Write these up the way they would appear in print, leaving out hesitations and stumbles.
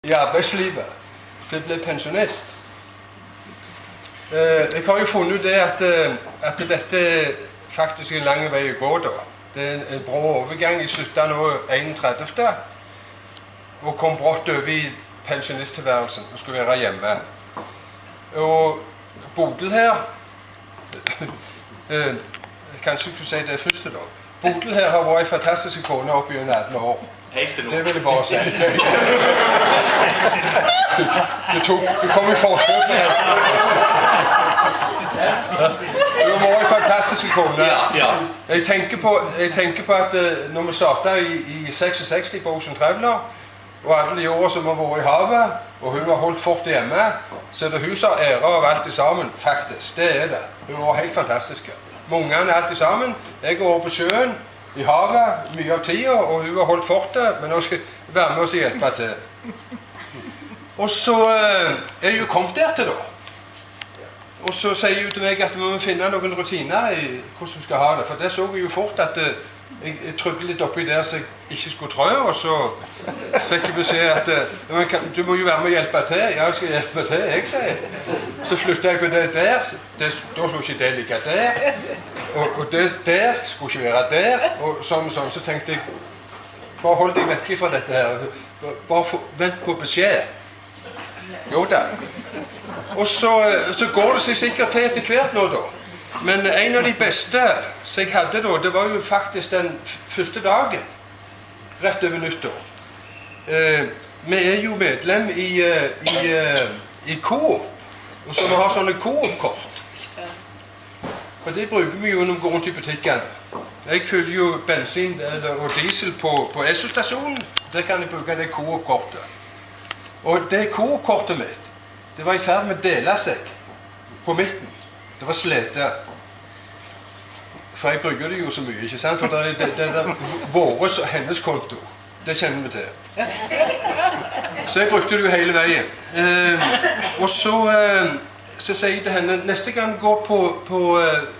i arbeidslivet. Det ble pensjonist. Jeg har jo funnet ut det at dette faktisk er en lang vei å gå da. Det er en brå overgang. Jeg sluttet nå 31. Og kom brått over i pensjonisttilværelsen og skulle være hjemme. Og Bodil her, kanskje jeg skulle si det første da. Bodil her har vært en fantastisk kone opp i 18 år. Helt til nå. Det vil jeg bare si. Du kom i forskjøp her. Du har vært en fantastisk kone. Ja. Jeg tenker på at når vi startet i 66 på Ocean Traveler, og alle de årene som har vært i havet, og hun har holdt fort hjemme, så er det hun som har ære av alt sammen, faktisk. Det er det. Hun var helt fantastisk. Med ungene er alt sammen. Jeg går over på sjøen, i havet, mye av tida, og hun har holdt fortet, men nå skal jeg være med oss og hjelpe til. Og så er hun kommet der til da. Og så sier hun til meg at vi må finne noen rutiner i hvordan vi skal ha det, for det så vi jo fort at jeg trykket litt oppi der så jeg ikke skulle trø, og så fikk jeg beskjed at du må jo være med å hjelpe til. Ja, jeg skal hjelpe til, jeg sier. Så flyttet jeg på det der, da skulle ikke det ligge der, og det der skulle ikke være der, og sånn, så tenkte jeg, bare hold deg vekk fra dette her, bare vent på beskjed. Jo da. Og så går det seg sikkert til etter hvert nå da. Men en av de beste som jeg hadde da, det var jo faktisk den første dagen, rett over nyttår. Vi er jo medlem i Coop, og så vi har sånne Coop-kort. Og det bruker vi jo når vi går rundt i butikkene. Jeg fyller jo bensin og diesel på Esso-stasjonen, der kan jeg bruke det Coop-kortet. Og det Coop-kortet mitt, det var i ferd med å dele seg på midten. Det var slete. For jeg bruker det jo så mye, ikke sant? For det er våres og hennes konto. Det kjenner vi til. Så jeg brukte det jo hele veien. Og så sier jeg til henne, neste gang du går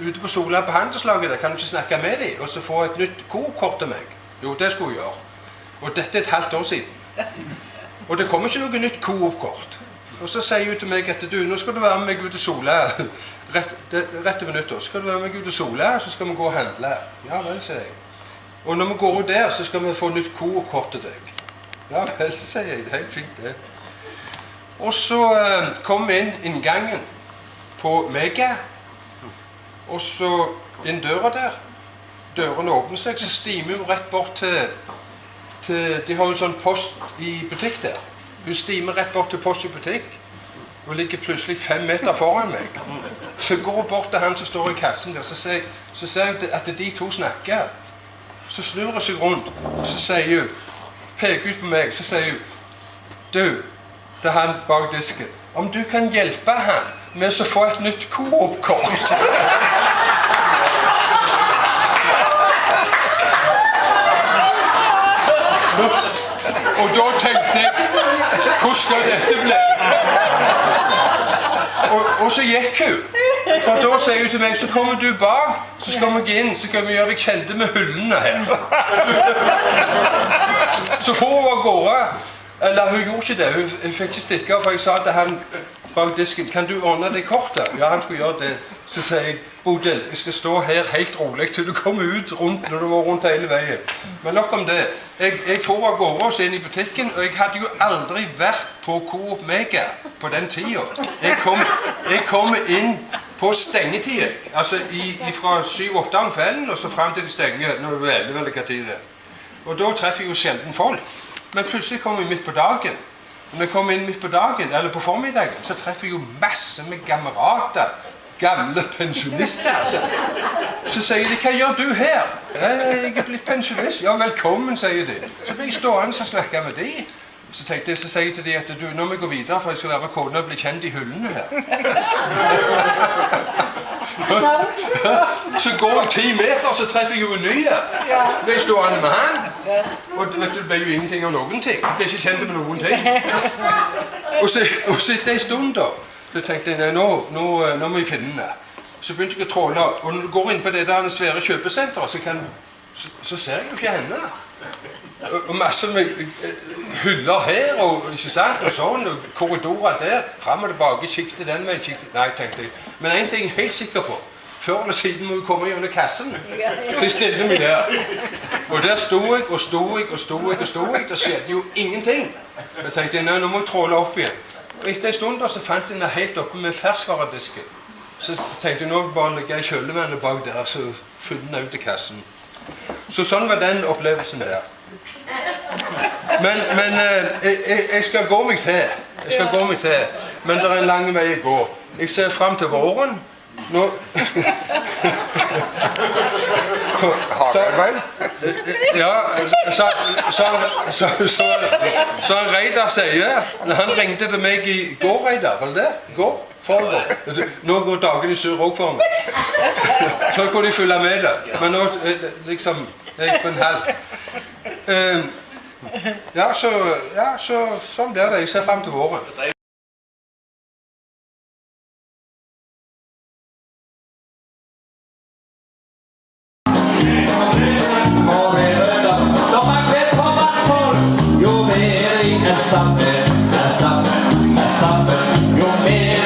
ute på Sola på handelslaget, der kan du ikke snakke med dem, og så få et nytt Coop-kort til meg. Jo, det skulle jeg gjøre. Og dette er et halvt år siden. Og det kommer ikke noe nytt Coop-kort. Og så sier hun til meg at du, nå skal du være med meg ut til Sola, rett over nyttår, skal du være med meg ut til Sola, så skal vi gå og handle. Ja vel, sier jeg. Og når vi går ut der, så skal vi få nytt Coop-kort til deg. Ja vel, sier jeg, det er helt fint det. Og så kom vi inn inngangen på Mega, og så inn døra der. Dørene åpner seg, så stimer hun rett bort til de har jo sånn post i butikk der. Hun stimer rett bort til post i butikk, og ligger plutselig 5 meter foran meg. Så går hun bort til han som står i kassen der, så ser jeg at de to snakker. Så snur hun seg rundt, så sier hun, peker ut på meg, så sier hun, du, det er han bak disken, om du kan hjelpe han med å få et nytt Coop-kort. Og da tenkte jeg, hvordan skal dette bli? Og så gikk hun. For da sier hun til meg, så kommer du bak, så skal vi gå inn, så kan vi gjøre deg kjente med hullene her. Så får hun av gårde. Eller hun gjorde ikke det, hun fikk ikke stikke av, for jeg sa til han bak disken, kan du ordne det kortet? Ja, han skulle gjøre det. Så sier jeg, Bodil, jeg skal stå her helt rolig til du kommer ut rundt når du var rundt hele veien. Men nok om det. Jeg får av gårde oss inn i butikken, og jeg hadde jo aldri vært på Coop Mega på den tiden. Jeg kom inn på stengetid, altså fra 7-8 om kvelden, og så frem til de stenger, når det er veldig hva tid det. Og da treffer jeg jo sjelden folk. Men plutselig kommer jeg midt på dagen. Når jeg kommer inn midt på dagen, eller på formiddagen, så treffer jeg jo masse med kamerater, gamle pensjonister. Så sier de, hva gjør du her? Jeg er blitt pensjonist. Ja, velkommen, sier de. Så blir jeg stående og snakke med de. Så sier jeg til de at du, nå må jeg gå videre, for jeg skal være kone og bli kjent i hullene her. Så går jeg 10 meter, så treffer jeg jo en ny her. Så blir jeg stående med han. Og vet du, det ble jo ingenting av noen ting. Jeg ble ikke kjent med noen ting. Og så etter en stund da, så tenkte jeg, nå må jeg finne henne. Så begynte jeg å tråle, og når du går inn på det der svære kjøpesenteret, så ser jeg jo ikke henne. og masse med hyller her, og ikke sant, og sånn, og korridorer der, frem og tilbake, kikket den veien, kikket, nei, tenkte jeg. Men en ting jeg er helt sikker på, før eller siden må vi komme gjennom kassen, så jeg stilte meg der. Og der sto jeg, det skjedde jo ingenting. Jeg tenkte, nei, nå må jeg tråle opp igjen. Og etter en stund da, så fant jeg den helt oppe med ferskvaredisken. Så tenkte jeg, nå bare legge kjølevannet bak der, så fylte den ut i kassen. Så sånn var den opplevelsen der. Men jeg skal gå meg til. Men det er en lang vei å gå. Jeg ser frem til våren. Nå... Så han Reidar sier, når han ringte til meg i går, Reidar, var det det? Foregår. Nå går dagen i sur også for meg. Så kunne jeg følge med det. Men nå liksom, jeg er på en halv. Sånn blir det. Jeg ser frem til våren. Jo mer